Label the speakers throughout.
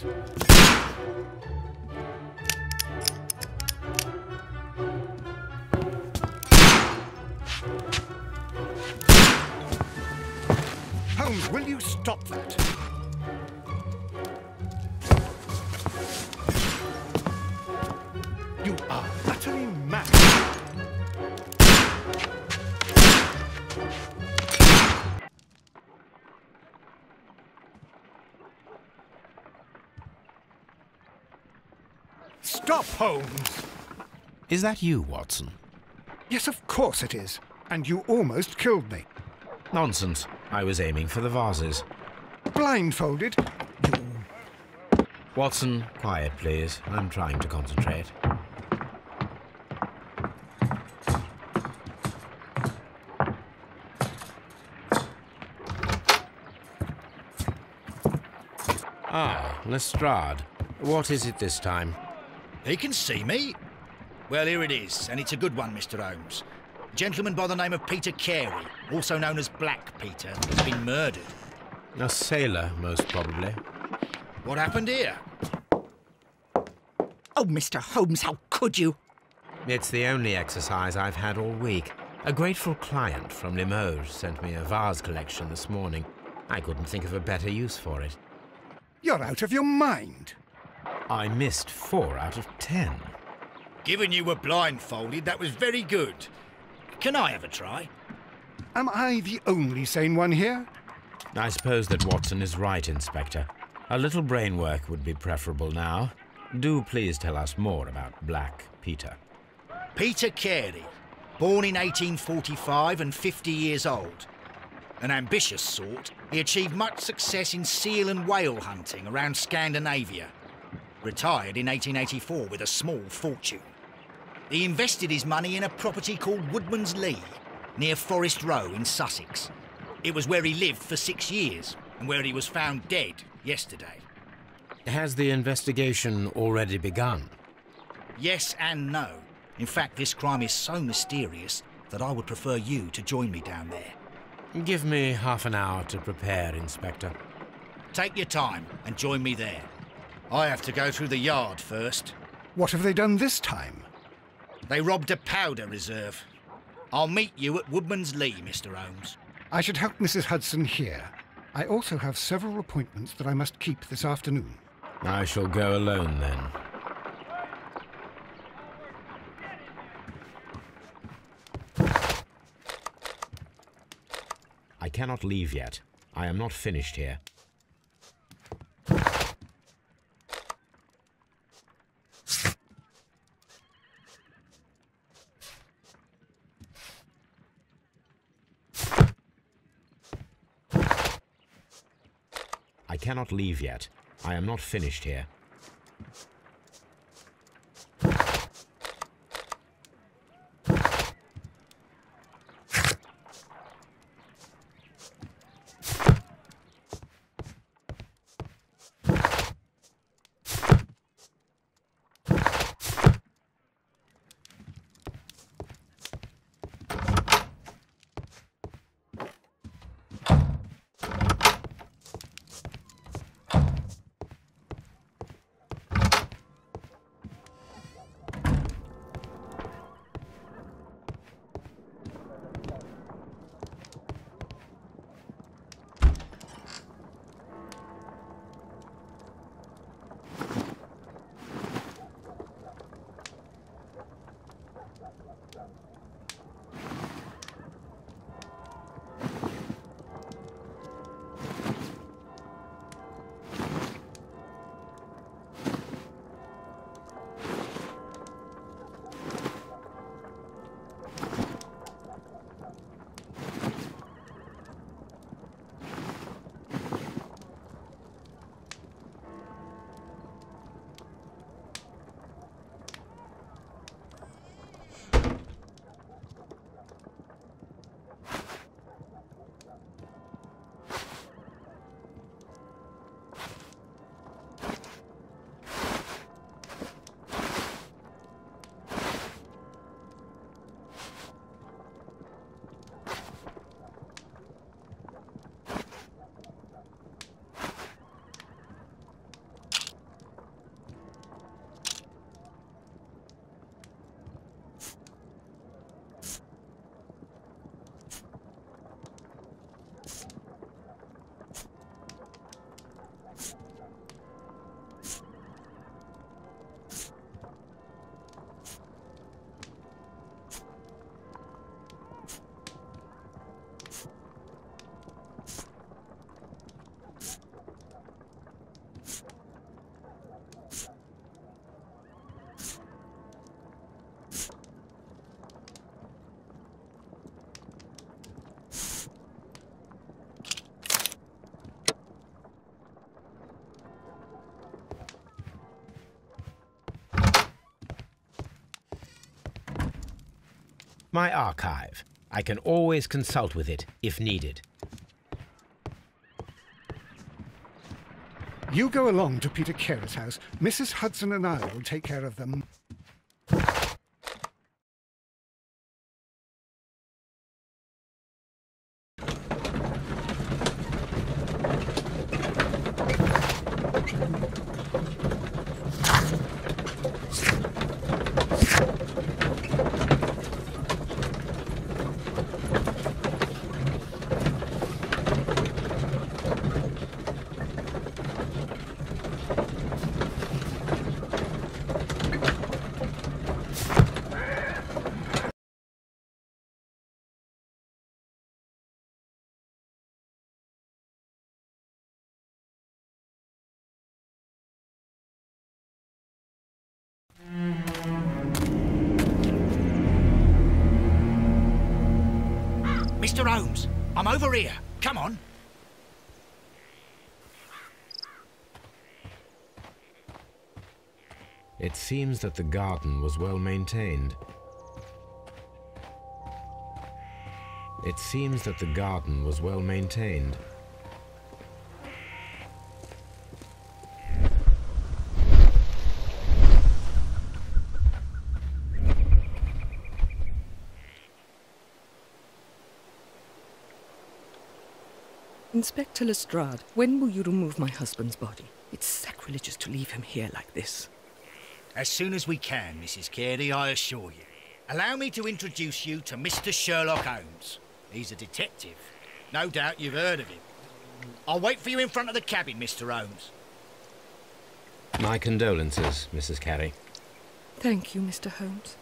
Speaker 1: Holmes. Holmes, will you stop that? You are utterly mad. Stop, Holmes!
Speaker 2: Is that you, Watson?
Speaker 1: Yes, of course it is. And you almost killed me.
Speaker 2: Nonsense. I was aiming for the vases.
Speaker 1: Blindfolded?
Speaker 2: Watson, quiet, please. I'm trying to concentrate. Ah, Lestrade. What is it this time?
Speaker 3: He can see me. Well, here it is, and it's a good one, Mr. Holmes. A gentleman by the name of Peter Carey, also known as Black Peter, has been murdered.
Speaker 2: A sailor, most probably.
Speaker 3: What happened here?
Speaker 4: Oh, Mr. Holmes, how could you?
Speaker 2: It's the only exercise I've had all week. A grateful client from Limoges sent me a vase collection this morning. I couldn't think of a better use for it.
Speaker 1: You're out of your mind.
Speaker 2: I missed 4 out of 10.
Speaker 3: Given you were blindfolded, that was very good. Can I have a try?
Speaker 1: Am I the only sane one here?
Speaker 2: I suppose that Watson is right, Inspector. A little brain work would be preferable now. Do please tell us more about Black Peter.
Speaker 3: Peter Carey, born in 1845 and 50 years old. An ambitious sort, he achieved much success in seal and whale hunting around Scandinavia. Retired in 1884 with a small fortune. He invested his money in a property called Woodman's Lee, near Forest Row in Sussex. It was where he lived for 6 years, and where he was found dead yesterday.
Speaker 2: Has the investigation already begun?
Speaker 3: Yes and no. In fact, this crime is so mysterious that I would prefer you to join me down there.
Speaker 2: Give me half an hour to prepare, Inspector.
Speaker 3: Take your time and join me there. I have to go through the yard first.
Speaker 1: What have they done this time?
Speaker 3: They robbed a powder reserve. I'll meet you at Woodman's Lee, Mr. Holmes.
Speaker 1: I should help Mrs. Hudson here. I also have several appointments that I must keep this afternoon.
Speaker 2: I shall go alone, then. I cannot leave yet. I am not finished here. I cannot leave yet. I am not finished here. My archive. I can always consult with it if needed.
Speaker 1: You go along to Peter Carey's house. Mrs. Hudson and I will take care of them.
Speaker 3: Mr. Holmes, I'm over here. Come on.
Speaker 2: It seems that the garden was well maintained. It seems that the garden was well maintained.
Speaker 5: Inspector Lestrade, when will you remove my husband's body? It's sacrilegious to leave him here like this.
Speaker 3: As soon as we can, Mrs. Carey, I assure you. Allow me to introduce you to Mr. Sherlock Holmes. He's a detective. No doubt you've heard of him. I'll wait for you in front of the cabin, Mr. Holmes.
Speaker 2: My condolences, Mrs. Carey.
Speaker 5: Thank you, Mr. Holmes.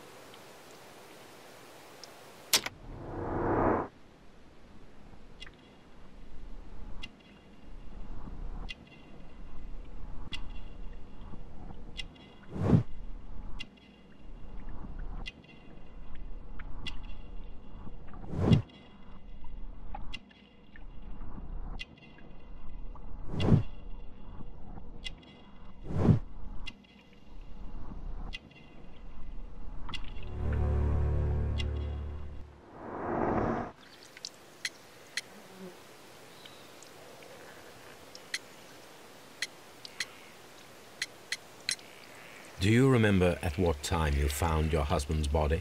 Speaker 2: Do you remember at what time you found your husband's body?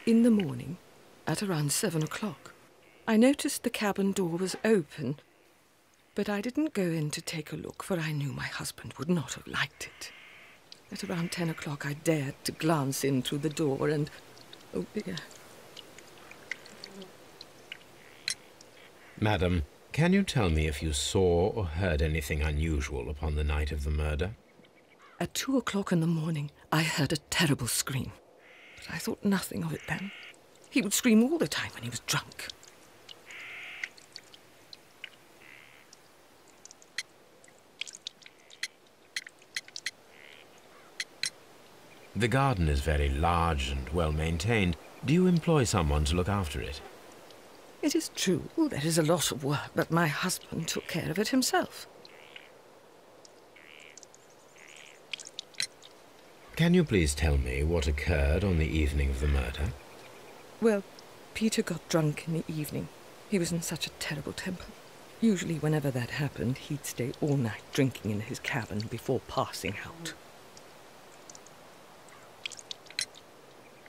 Speaker 5: In the morning, at around 7 o'clock. I noticed the cabin door was open, but I didn't go in to take a look, for I knew my husband would not have liked it. At around 10 o'clock, I dared to glance in through the door and... oh dear.
Speaker 2: Madam, can you tell me if you saw or heard anything unusual upon the night of the murder?
Speaker 5: At 2 o'clock in the morning, I heard a terrible scream. But I thought nothing of it then. He would scream all the time when he was drunk.
Speaker 2: The garden is very large and well maintained. Do you employ someone to look after it?
Speaker 5: It is true, there is a lot of work, but my husband took care of it himself.
Speaker 2: Can you please tell me what occurred on the evening of the murder?
Speaker 5: Well, Peter got drunk in the evening. He was in such a terrible temper. Usually whenever that happened, he'd stay all night drinking in his cabin before passing out.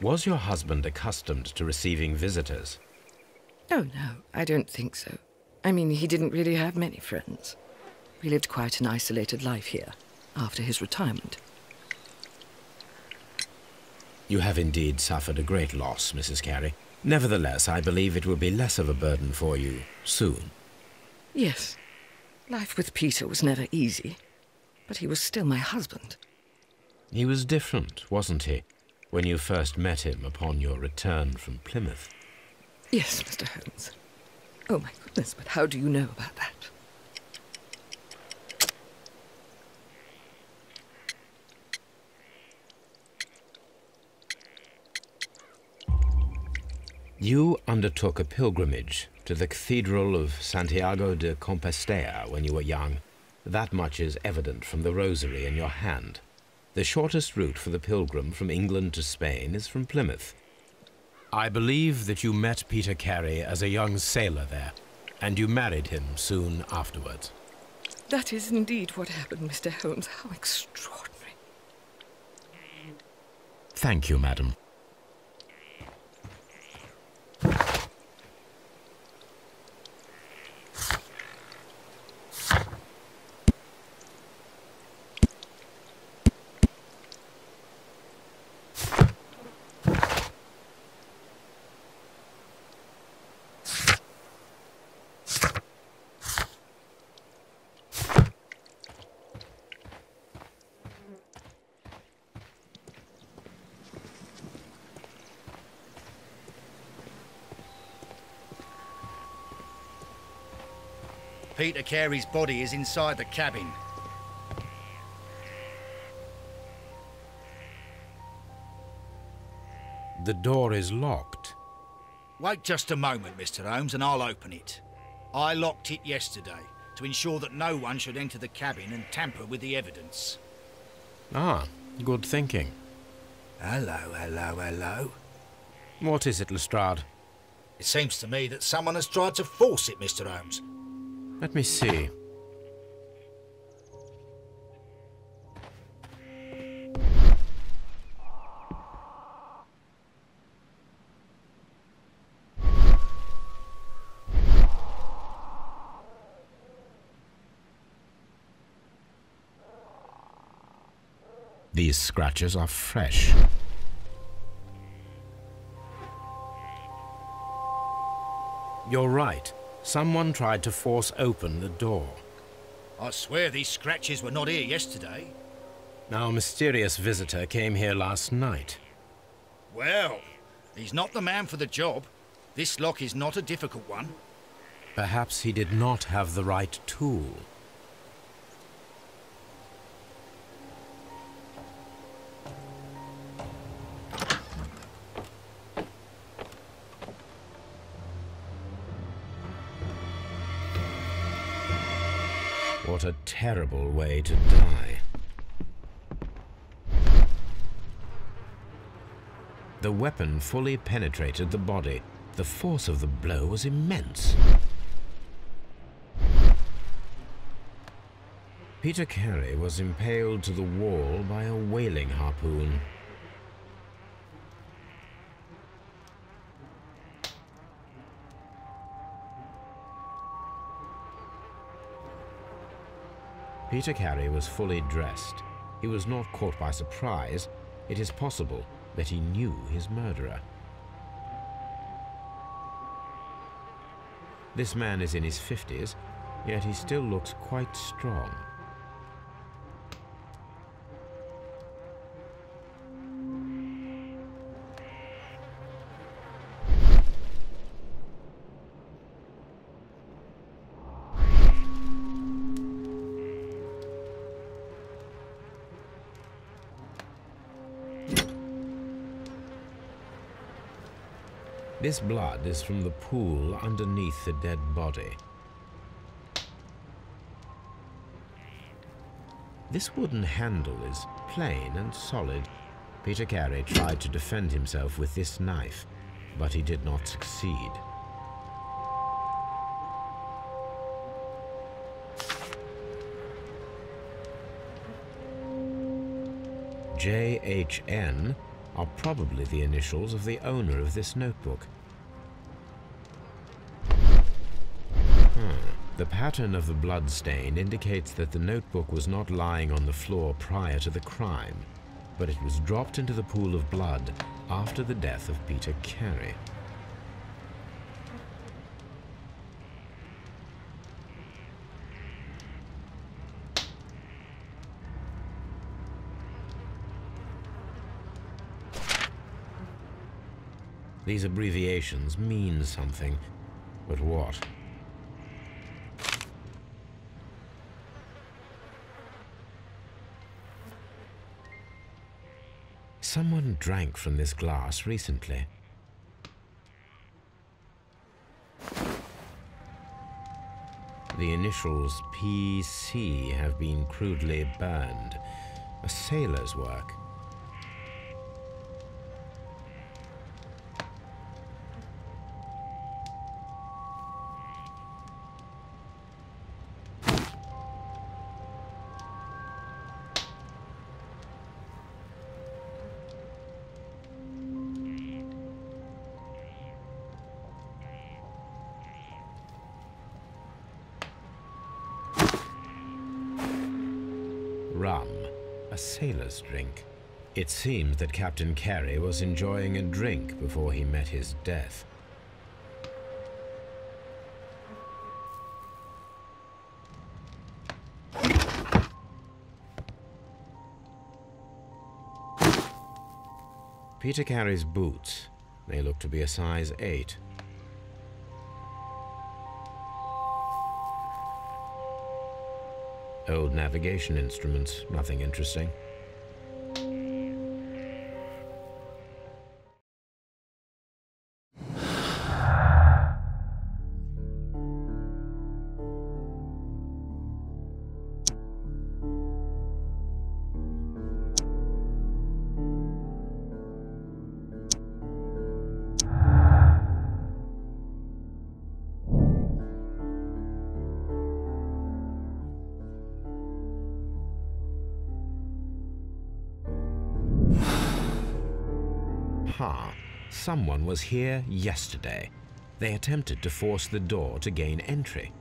Speaker 2: Was your husband accustomed to receiving visitors?
Speaker 5: Oh, no, I don't think so. I mean, he didn't really have many friends. He lived quite an isolated life here, after his retirement.
Speaker 2: You have indeed suffered a great loss, Mrs. Carey. Nevertheless, I believe it will be less of a burden for you soon.
Speaker 5: Yes. Life with Peter was never easy, but he was still my husband.
Speaker 2: He was different, wasn't he, when you first met him upon your return from Plymouth?
Speaker 5: Yes, Mr. Holmes. Oh, my goodness, but how do you know about that?
Speaker 2: You undertook a pilgrimage to the Cathedral of Santiago de Compostela when you were young. That much is evident from the rosary in your hand. The shortest route for the pilgrim from England to Spain is from Plymouth. I believe that you met Peter Carey as a young sailor there, and you married him soon afterwards.
Speaker 5: That is indeed what happened, Mr. Holmes. How extraordinary.
Speaker 2: Thank you, madam.
Speaker 3: Peter Carey's body is inside the cabin.
Speaker 2: The door is locked.
Speaker 3: Wait just a moment, Mr. Holmes, and I'll open it. I locked it yesterday to ensure that no one should enter the cabin and tamper with the evidence.
Speaker 2: Ah, good thinking.
Speaker 3: Hello, hello, hello.
Speaker 2: What is it, Lestrade?
Speaker 3: It seems to me that someone has tried to force it, Mr. Holmes.
Speaker 2: Let me see. These scratches are fresh. You're right. Someone tried to force open the door.
Speaker 3: I swear these scratches were not here yesterday.
Speaker 2: Our mysterious visitor came here last night.
Speaker 3: Well, he's not the man for the job. This lock is not a difficult one.
Speaker 2: Perhaps he did not have the right tool. What a terrible way to die. The weapon fully penetrated the body. The force of the blow was immense. Peter Carey was impaled to the wall by a whaling harpoon. Peter Carey was fully dressed. He was not caught by surprise. It is possible that he knew his murderer. This man is in his 50s, yet he still looks quite strong. This blood is from the pool underneath the dead body. This wooden handle is plain and solid. Peter Carey tried to defend himself with this knife, but he did not succeed. JHN are probably the initials of the owner of this notebook. The pattern of the blood stain indicates that the notebook was not lying on the floor prior to the crime, but it was dropped into the pool of blood after the death of Peter Carey. These abbreviations mean something, but what? Someone drank from this glass recently. The initials PC have been crudely burned. A sailor's work. rum, a sailor's drink. It seems that Captain Carey was enjoying a drink before he met his death. Peter Carey's boots. They look to be a size 8. Old navigation instruments, nothing interesting. Someone was here yesterday. They attempted to force the door to gain entry.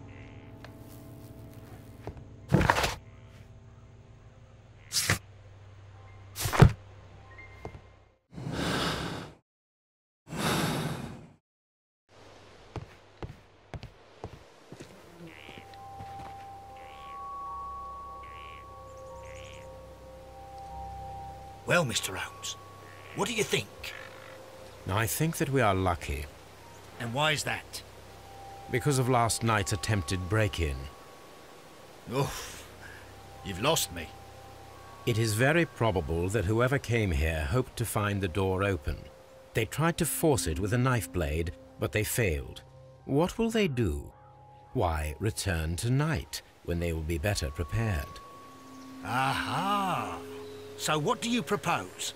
Speaker 3: Well, Mr. Holmes, what do you think?
Speaker 2: I think that we are lucky.
Speaker 3: And why is that?
Speaker 2: Because of last night's attempted break-in.
Speaker 3: Oof, you've lost me.
Speaker 2: It is very probable that whoever came here hoped to find the door open. They tried to force it with a knife blade, but they failed. What will they do? Why, return tonight, when they will be better prepared.
Speaker 3: Aha! So what do you propose?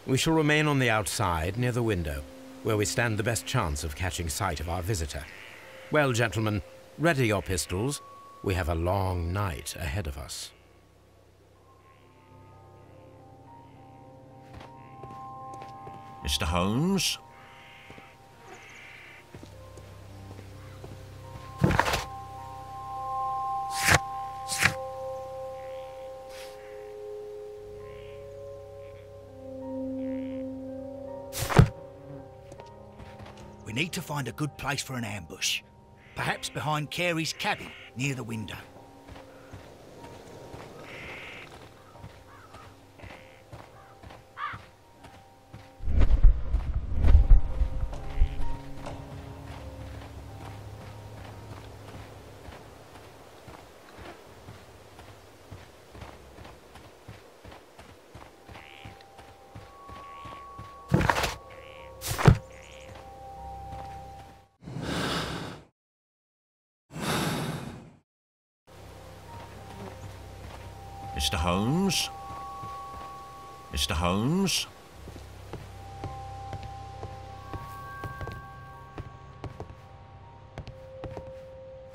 Speaker 2: We shall remain on the outside, near the window, where we stand the best chance of catching sight of our visitor. Well, gentlemen, ready your pistols. We have a long night ahead of us.
Speaker 6: Mr. Holmes?
Speaker 3: We need to find a good place for an ambush. Perhaps behind Carey's cabin, near the window.
Speaker 6: Mr. Holmes? Mr. Holmes?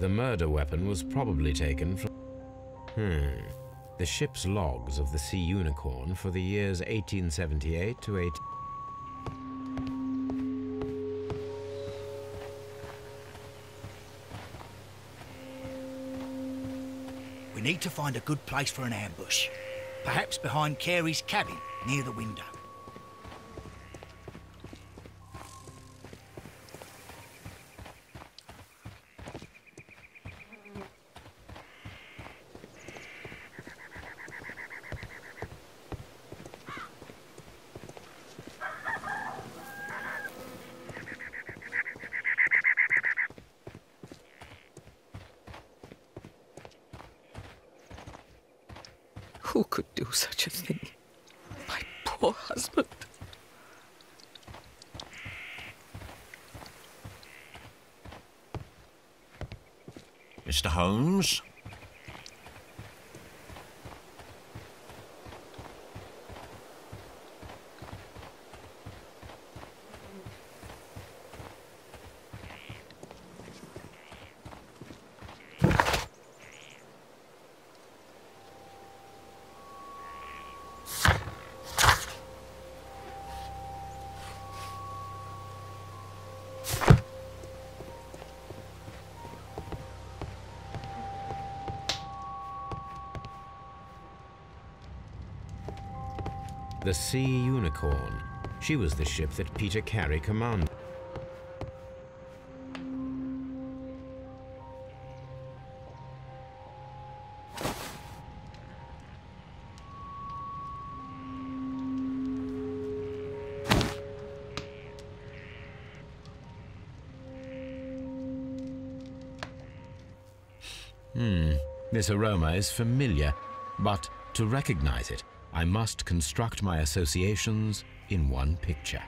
Speaker 2: The murder weapon was probably taken from... The ship's logs of the Sea Unicorn for the years 1878 to 18...
Speaker 3: We need to find a good place for an ambush. Perhaps behind Carey's cabin, near the window.
Speaker 5: Who could do such a thing? My poor husband.
Speaker 6: Mr. Holmes?
Speaker 2: The Sea Unicorn. She was the ship that Peter Carey commanded. This aroma is familiar, but to recognize it, I must construct my associations in one picture.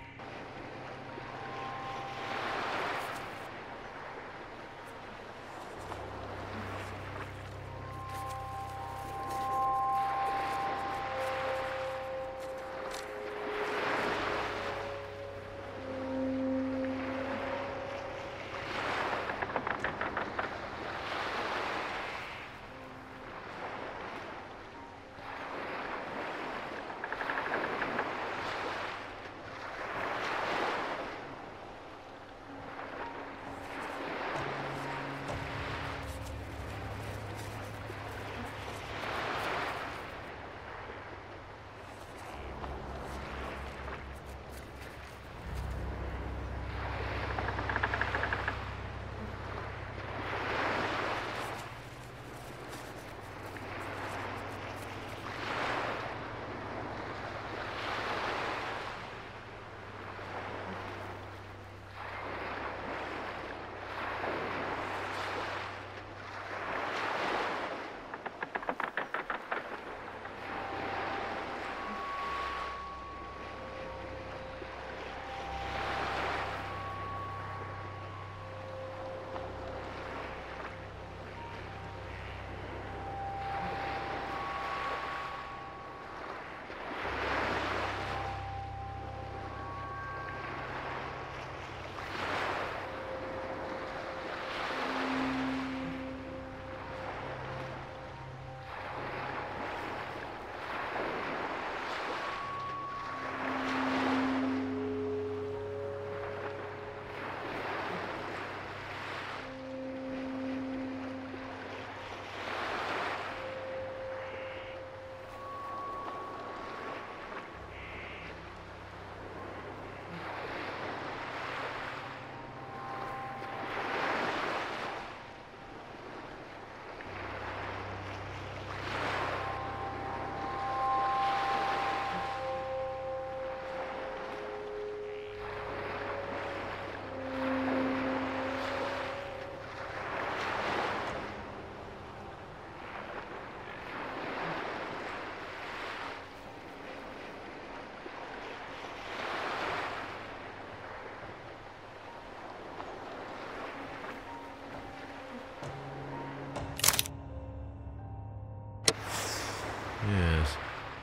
Speaker 2: Yes,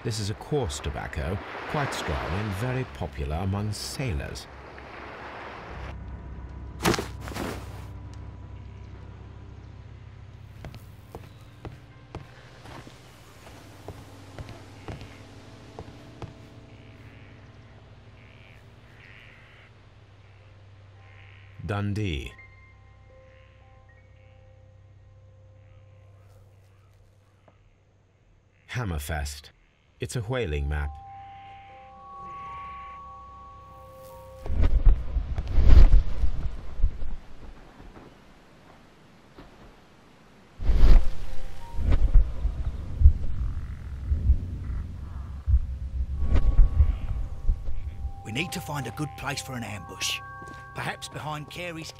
Speaker 2: this is a coarse tobacco, quite strong and very popular among sailors. Dundee. Hammerfest. It's a whaling map.
Speaker 3: We need to find a good place for an ambush. Perhaps behind Carey's...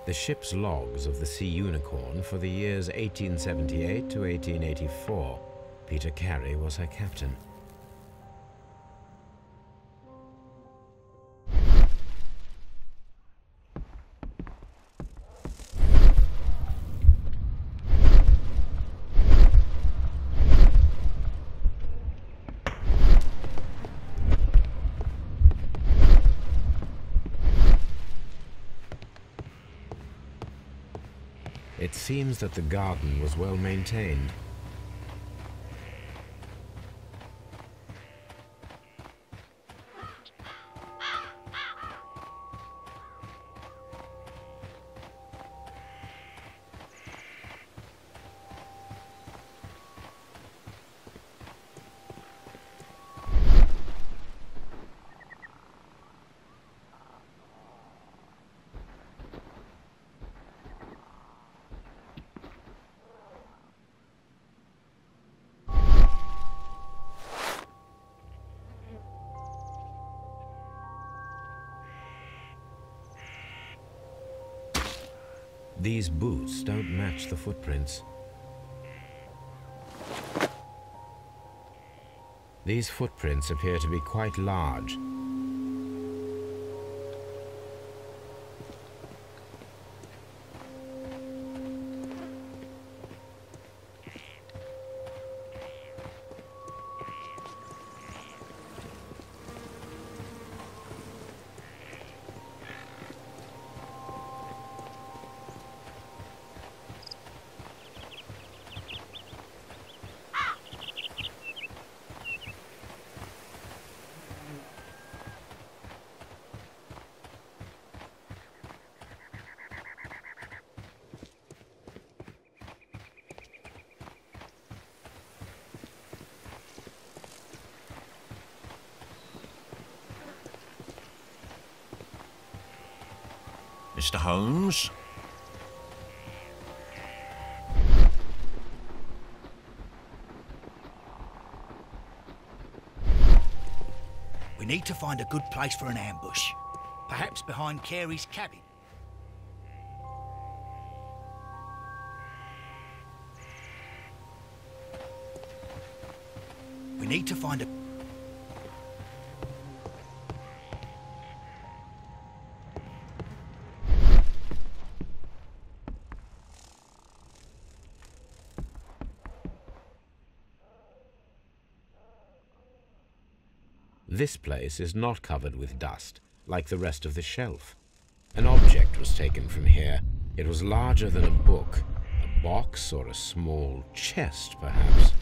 Speaker 2: The ship's logs of the Sea Unicorn for the years 1878 to 1884. Peter Carey was her captain. It seems that the garden was well maintained. These boots don't match the footprints. These footprints appear to be quite large.
Speaker 6: Mr. Holmes?
Speaker 3: We need to find a good place for an ambush. Perhaps behind Carey's cabin. We need to find a...
Speaker 2: This place is not covered with dust, like the rest of the shelf. An object was taken from here. It was larger than a book, a box or a small chest, perhaps.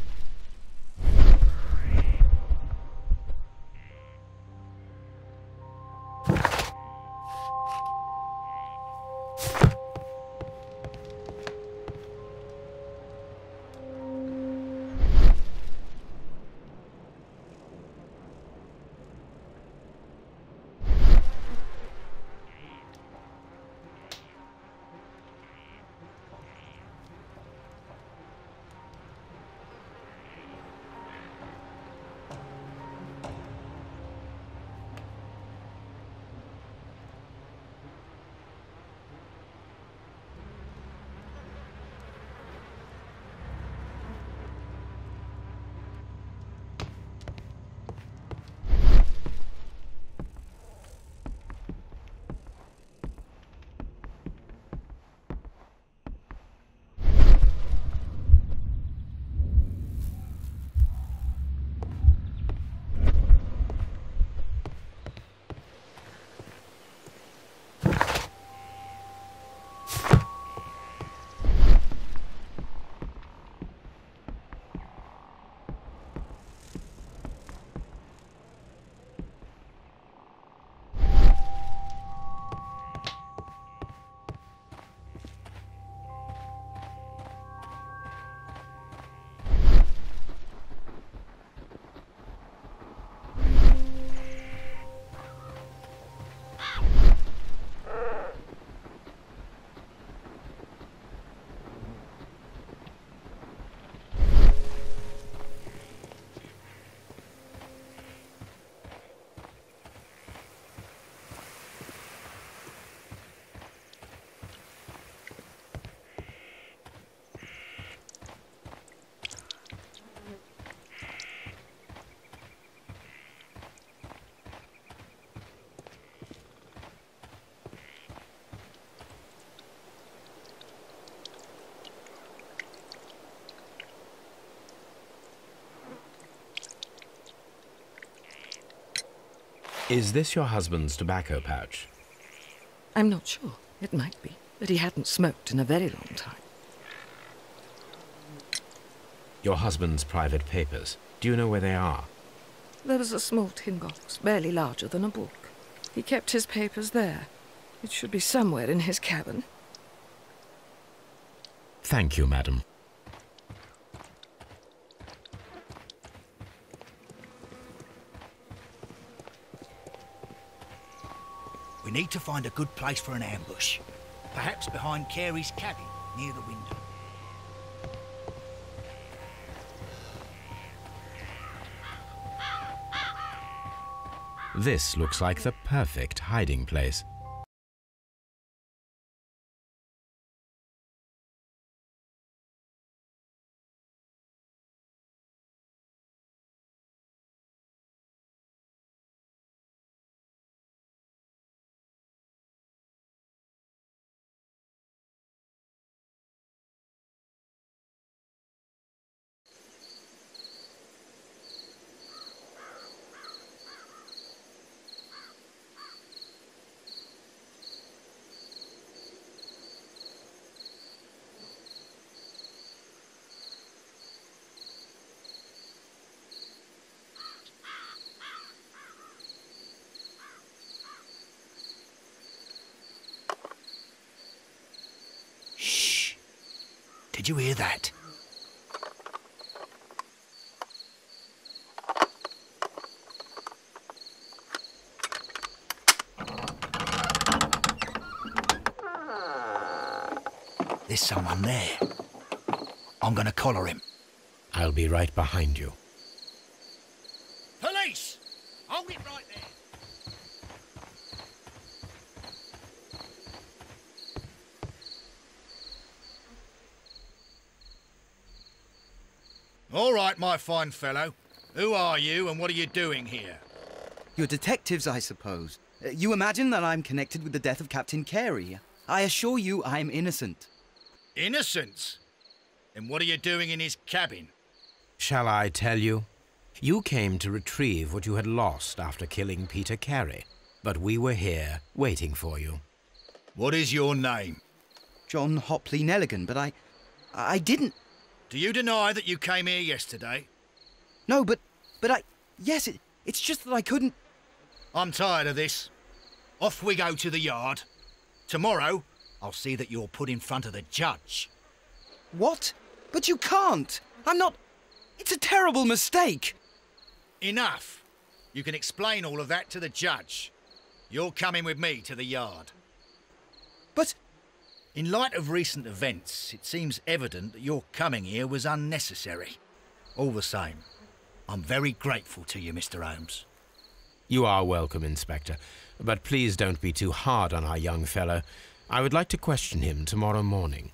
Speaker 2: Is this your husband's tobacco pouch?
Speaker 5: I'm not sure. It might be, but he hadn't smoked in a very long time.
Speaker 2: Your husband's private papers. Do you know where they are?
Speaker 5: There was a small tin box, barely larger than a book. He kept his papers there. It should be somewhere in his cabin.
Speaker 2: Thank you, madam.
Speaker 3: We need to find a good place for an ambush. Perhaps behind Carey's cabin, near the window.
Speaker 2: This looks like the perfect hiding place.
Speaker 3: Did you hear that? There's someone there. I'm gonna collar him.
Speaker 2: I'll be right behind you.
Speaker 3: Police! Hold it right there. All right, my fine fellow. Who are you and what are you doing here?
Speaker 7: You're detectives, I suppose. You imagine that I'm connected with the death of Captain Carey. I assure you I'm innocent.
Speaker 3: Innocent? Then what are you doing in his cabin?
Speaker 2: Shall I tell you? You came to retrieve what you had lost after killing Peter Carey, but we were here waiting for you.
Speaker 3: What is your name?
Speaker 7: John Hopley Nelligan, but I didn't...
Speaker 3: Do you deny that you came here yesterday?
Speaker 7: No, but yes, it's just that I couldn't...
Speaker 3: I'm tired of this. Off we go to the yard. Tomorrow, I'll see that you're put in front of the judge.
Speaker 7: What? But you can't! I'm not... It's a terrible mistake!
Speaker 3: Enough. You can explain all of that to the judge. You're coming with me to the yard.
Speaker 7: But...
Speaker 3: In light of recent events, it seems evident that your coming here was unnecessary. All the same, I'm very grateful to you, Mr. Holmes.
Speaker 2: You are welcome, Inspector, but please don't be too hard on our young fellow. I would like to question him tomorrow morning.